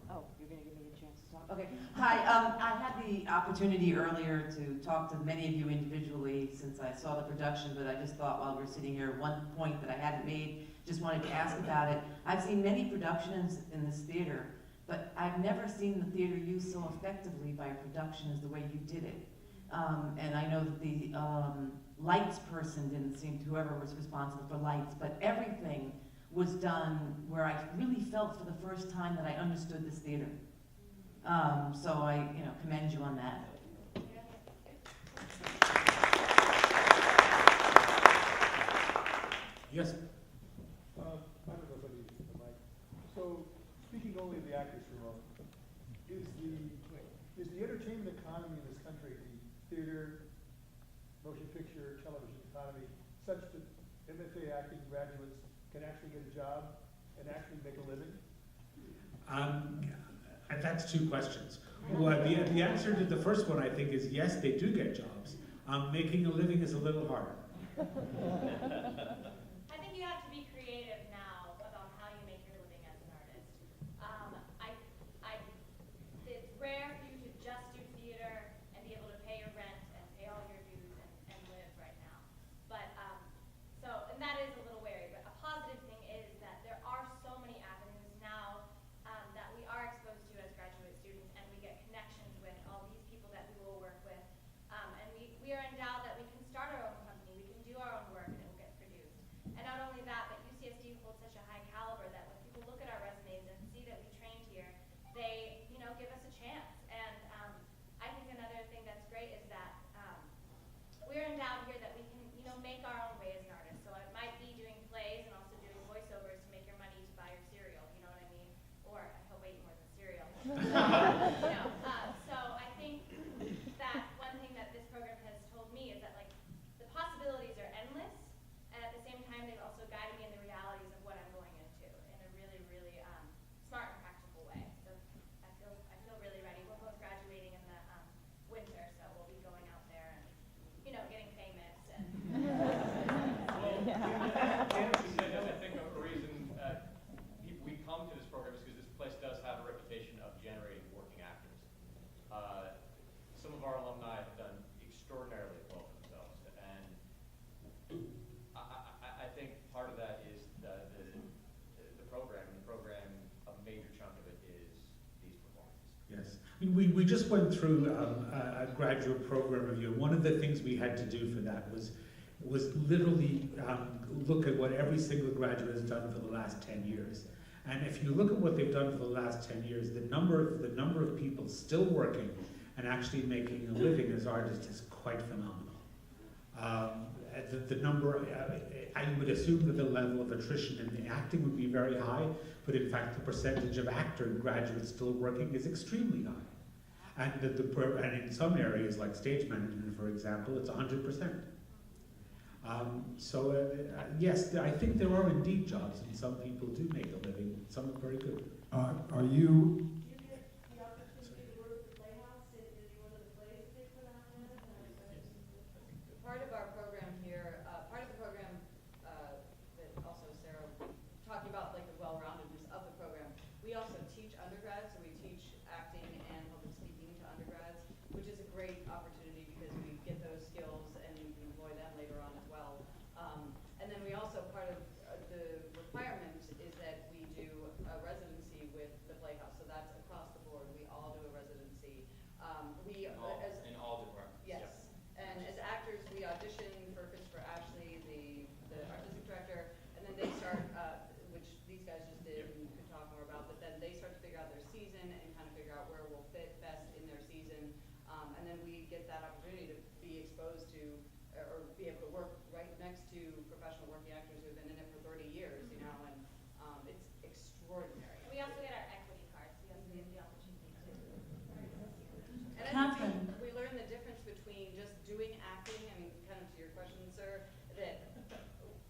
Oh, you're going to give me a chance to talk? Okay. Hi, I had the opportunity earlier to talk to many of you individually since I saw the production, but I just thought while we're sitting here, one point that I hadn't made, just wanted to ask about it. I've seen many productions in this theater, but I've never seen the theater used so effectively by a production as the way you did it. And I know that the lights person didn't seem to, whoever was responsible for lights, but everything was done where I really felt for the first time that I understood this theater. So I, commend you on that. Yes. I don't know if I need the mic. So, speaking only of the actors for a moment, is the entertainment economy in this country, the theater, motion picture, television economy, such that MFA acting graduates can actually get a job and actually make a living? That's two questions. Well, the answer to the first one, I think, is yes, they do get jobs. Making a living is a little harder. I think you have to be creative now about how you make your living as an artist. It's rare for you to just do theater and be able to pay your rent and pay all your dues and live right now. But and that is a little wary. But a positive thing is that there are so many avenues now that we are exposed to as graduate students, and we get connections with all these people that we will work with. And we are endowed that we can start our own company, we can do our own work, and it will get produced. And not only that, but UCSD holds such a high caliber that when people look at our resumes and see that we trained here, they, give us a chance. And I think another thing that's great is that we're endowed here that we can, make our own way as an artist. So it might be doing plays and also doing voiceovers to make your money to buy your cereal, you know what I mean? Or I hope I eat more than cereal. So I think that one thing that this program has told me is that the possibilities are endless, and at the same time they've also guided me in the realities of what I'm going into in a really, really smart and practical way. So I feel really ready. We're both graduating in the winter, so we'll be going out there and getting famous and. I think a reason we come to this program is because this place does have a reputation of generating working actors. Some of our alumni have done extraordinarily well for themselves, and I think part of that is the program. And the program, a major chunk of it is these performances. Yes. I mean, we just went through a graduate program review. One of the things we had to do for that was literally look at what every single graduate has done for the last 10 years. And if you look at what they've done for the last 10 years, the number of people still working and actually making a living as artists is quite phenomenal. The number, I would assume that the level of attrition in the acting would be very high, but in fact the percentage of actor graduates still working is extremely high. And and in some areas like stage management, for example, it's 100%. Yes, I think there are indeed jobs, and some people do make a living. Some are very good. Are you? Part of our program here, part of audition for Christopher Ashley, the artistic director, and then they start, which these guys just did and could talk more about, but then they start to figure out their season and kind of figure out where we'll fit best in their season. And then we get that opportunity to be exposed to, or be able to work right next to professional working actors who have been in it for 30 years, you know, and it's extraordinary. We also get our equity cards. We also get the opportunity to. And I think we learn the difference between just doing acting, I mean, kind of to your question, sir, that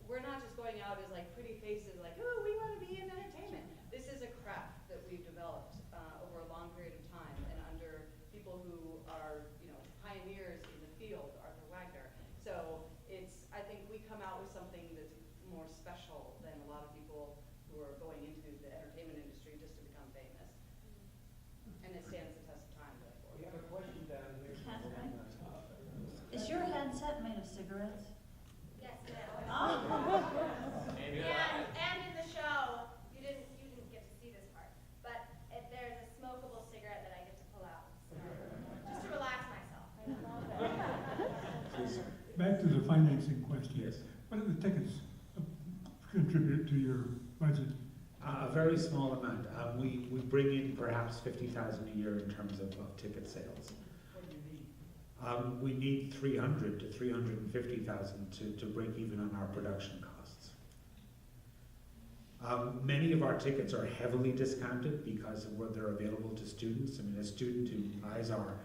we're not just going out as like pretty faces like, oh, we want to be in entertainment. This is a craft that we've developed over a long period of time and under people who are, you know, pioneers in the field, Arthur Wagner. So it's, I think we come out with something that's more special than a lot of people who are going into the entertainment industry just to become famous. And it stands the test of time, therefore. We have a question down here. Is your headset made of cigarettes? Yes, it is. Oh. And in the show, you didn't get to see this part, but there's a smokable cigarette that I get to pull out, so, just to relax myself. Back to the financing question. Yes. What do the tickets contribute to your budget? A very small amount. We bring in perhaps 50,000 a year in terms of ticket sales. What do you need? We need 300 to 350,000 to break even on our production costs. Many of our tickets are heavily discounted because of what they're available to students. I mean, a student who buys our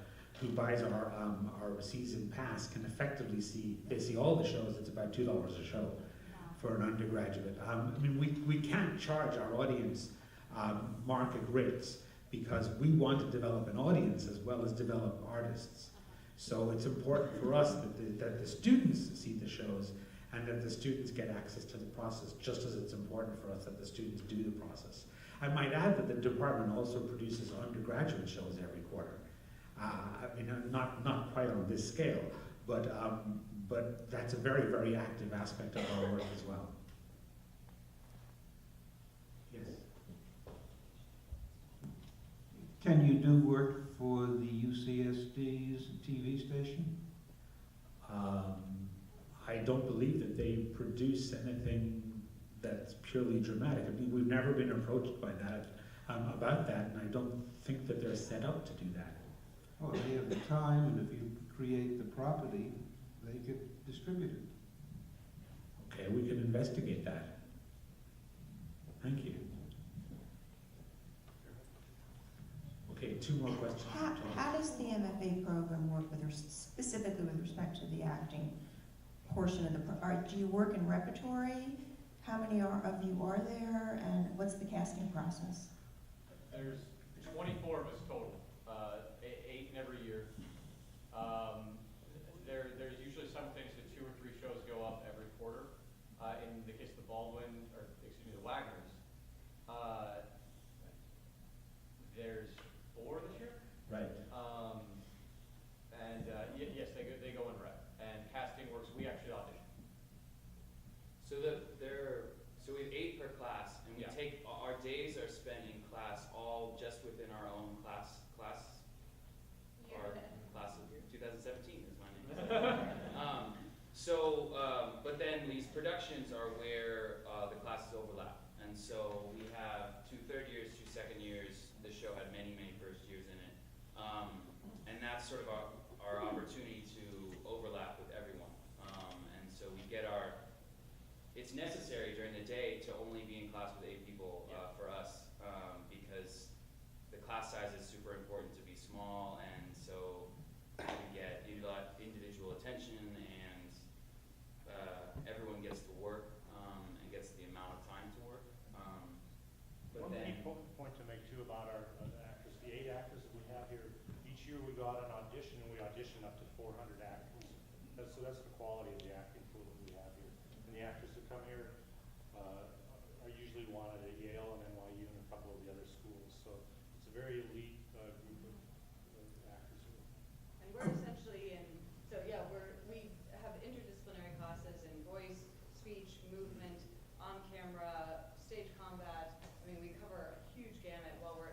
season pass can effectively see all the shows. It's about $2 a show for an undergraduate. I mean, we can't charge our audience market rates because we want to develop an audience as well as develop artists. So it's important for us that the students see the shows and that the students get access to the process, just as it's important for us that the students do the process. I might add that the department also produces undergraduate shows every quarter. I mean, not quite on this scale, but that's a very, very active aspect of our work as well. Yes. Can you do work for the UCSD's TV station? I don't believe that they produce anything that's purely dramatic. I mean, we've never been approached by that, about that, and I don't think that they're set up to do that. Well, they have the time, and if you create the property, they could distribute it. Okay, we can investigate that. Thank you. Okay, 2 more questions. How does the MFA program work specifically with respect to the acting portion of the program? Do you work in repertory? How many of you are there, and what's the casting process? There's 24 of us total, 8 every year. There's usually some things that 2 or 3 shows go up every quarter. In the case of the the Wagners, there's 4 this year. Right. Yes, they go in rep. And casting works. We actually audition. So so we have 8 per class, and we take our days are spent in class, all just within our own class. Or class of 2017 is my name. But then these productions are where the classes overlap, and so we have 2 third years, 2 second years. The show had many first years in it, and that's sort of our opportunity to overlap with everyone. And so we get it's necessary during the day to only be in class with 8 people for us, because the class size is super important to be small, and so we get individual attention, and everyone gets to work and gets the amount of time to work. One key point to make too about our actors, the 8 actors that we have here, each year we go out and audition, and we audition up to 400 actors. So that's the quality of the acting pool that we have here. And the actors that come here are usually wanted at Yale and NYU and a couple of the other schools. So it's a very elite group of actors here. And we're essentially we have interdisciplinary classes in voice, speech, movement, on camera, stage combat. I mean, we cover a huge gamut while we're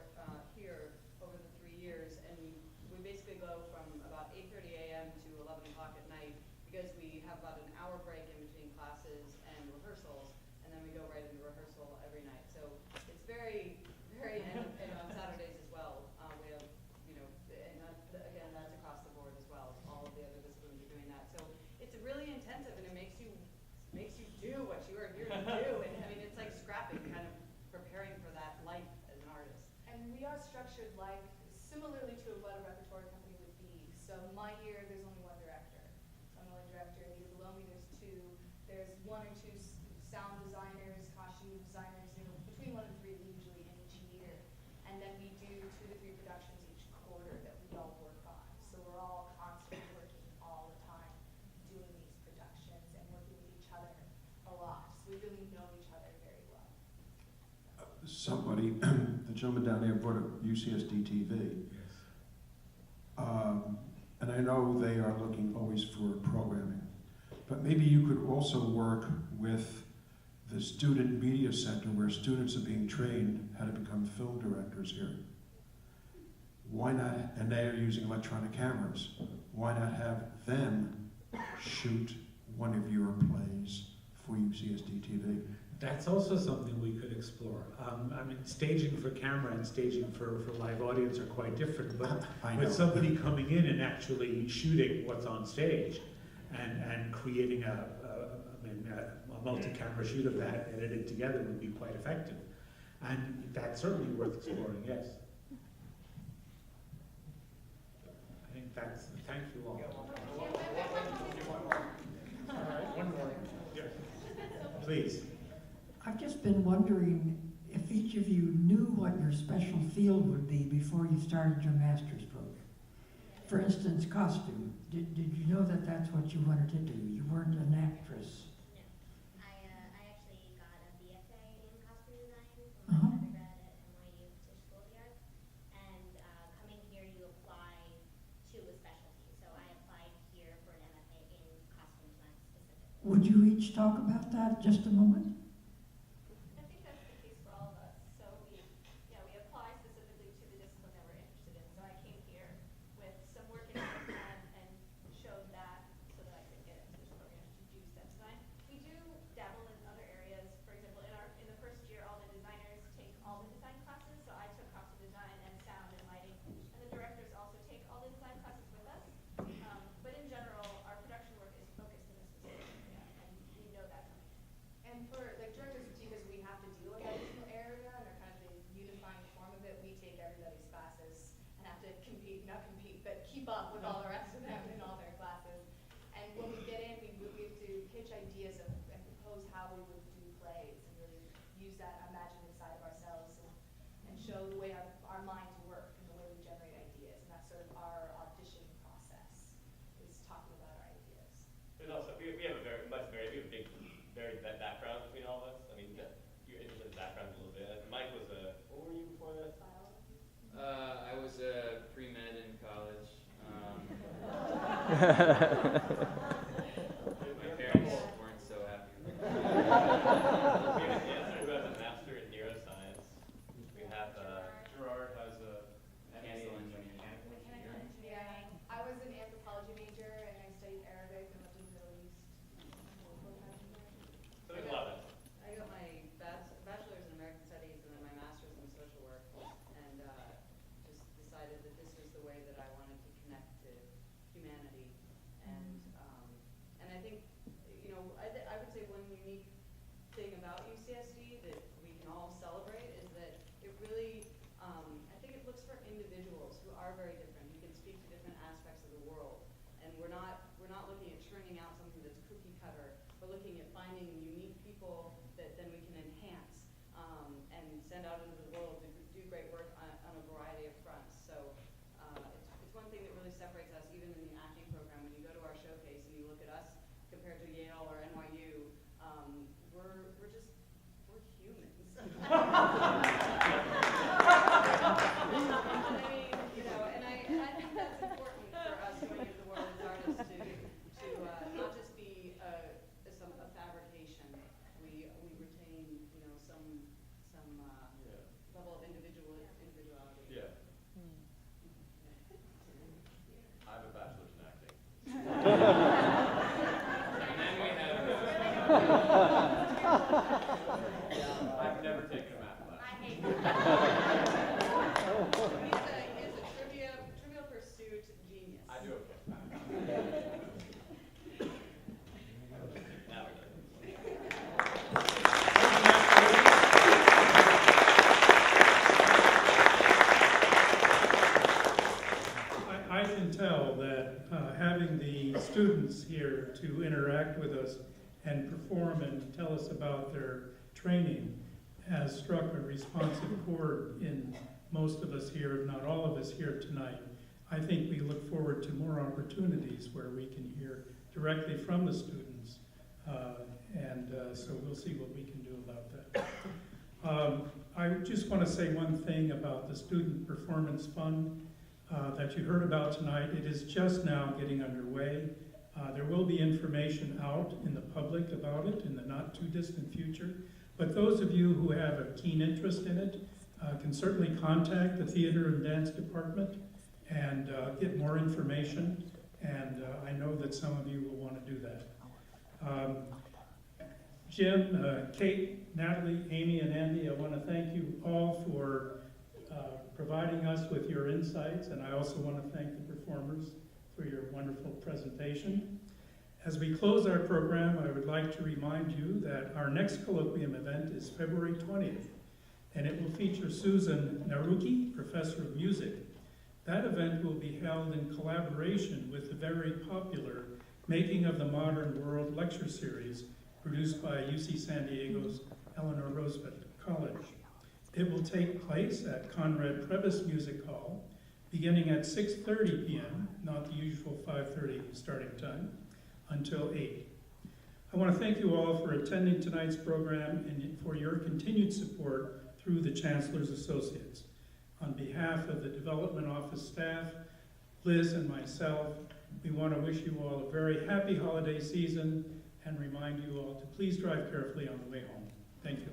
here over the 3 years, and we basically go from about 8:30 a.m. to 11 o'clock at night. We because we have about an hour break in between classes and rehearsals, and then we go right into rehearsal every night. So it's very, very, and on Saturdays as well. We have, and again, that's across the board as well. All of the other disciplines are doing that. So it's really intensive, and it makes you do what you are here to do. And I mean, it's like scrapping, kind of preparing for that life as an artist. And we are structured similarly to what a repertory company would be. So my year, there's only one director. So I'm the only director. The year below me, there's two. There's one or two sound designers, costume designers, between 1 and 3 usually in each year. And then we do 2 to 3 productions each quarter that we all work on. So we're all constantly working all the time, doing these productions and working with each other a lot. So we really know each other very well. Somebody, the gentleman down there brought up UCSD TV. Yes. And I know they are looking always for programming. But maybe you could also work with the Student Media Center where students are being trained how to become film directors here. Why not, and they are using electronic cameras, why not have them shoot one of your plays for UCSD TV? That's also something we could explore. I mean, staging for camera and staging for live audience are quite different, but with somebody coming in and actually shooting what's on stage and creating a multi-camera shoot of that edited together would be quite effective. And that's certainly worth exploring, yes. I think that's, thank you all. One more. Yes. Please. I've just been wondering if each of you knew what your special field would be before you started your master's program. For instance, costume. Did you know that that's what you wanted to do? You weren't an actress. No. I actually got a BFA in costume design from my undergrad at NYU Tisch School of the Arts. And coming here, you apply to a specialty. So I applied here for an MFA in costume design specifically. Would you each talk about that just a moment? Keep up with all the rest of them in all their classes. And when we get in, we have to pitch ideas and propose how we would do plays and really use that imaginative side of ourselves and show the way our minds work and the way we generate ideas. And that's sort of our audition process, is talking about our ideas. There's also, we have a big varied background between all of us. I mean, you're interested in backgrounds a little bit. Mike was what were you before this? I was a pre-med in college. My parents weren't so happy with me. We have a dancer who has a master in neuroscience. We have Gerard has a mechanical engineering. Yeah, I was an anthropology major and I studied Arabic and lived in the Middle East. So there's a lot of that. I got my bachelor's in American Studies and then my master's in social work, and just decided that this was the way that I wanted to connect to humanity. And I think, I would say one unique thing about UCSD that we can all celebrate is that it really, I think it looks for individuals who are very different, who can speak to different aspects of the world. And we're not looking at churning out something that's cookie cutter. We're looking at finding unique people that then we can enhance and send out into the world to do great work on a variety of fronts. So it's one thing that really separates us, even in the acting program. When you go to our showcase and you look at us compared to Yale or NYU, we're humans. And I think that's important for us going into the world as artists to not just be a fabrication. We retain some level of individuality. Yeah. I have a bachelor's in acting. I do okay. I can tell that having the students here to interact with us and perform and tell us about their training has struck a responsive chord in most of us here, if not all of us here tonight. I think we look forward to more opportunities where we can hear directly from the students, so we'll see what we can do about that. I just want to say one thing about the Student Performance Fund that you heard about tonight. It is just now getting underway. There will be information out in the public about it in the not too distant future. But those of you who have a keen interest in it can certainly contact the Theater and Dance Department and get more information. And I know that some of you will want to do that. Jim, Kate, Natalie, Amy, and Andy, I want to thank you all for providing us with your insights, and I also want to thank the performers for your wonderful presentation. As we close our program, I would like to remind you that our next Colloquium event is February 20th, and it will feature Susan Naruki, Professor of Music. That event will be held in collaboration with the very popular Making of the Modern World lecture series produced by UC San Diego's Eleanor Roosevelt College. It will take place at Conrad Previs Music Hall, beginning at 6:30 p.m., not the usual 5:30 starting time, until 8. I want to thank you all for attending tonight's program and for your continued support through the Chancellor's Associates. On behalf of the Development Office staff, Liz and myself, we want to wish you all a very happy holiday season and remind you all to please drive carefully on the way home. Thank you.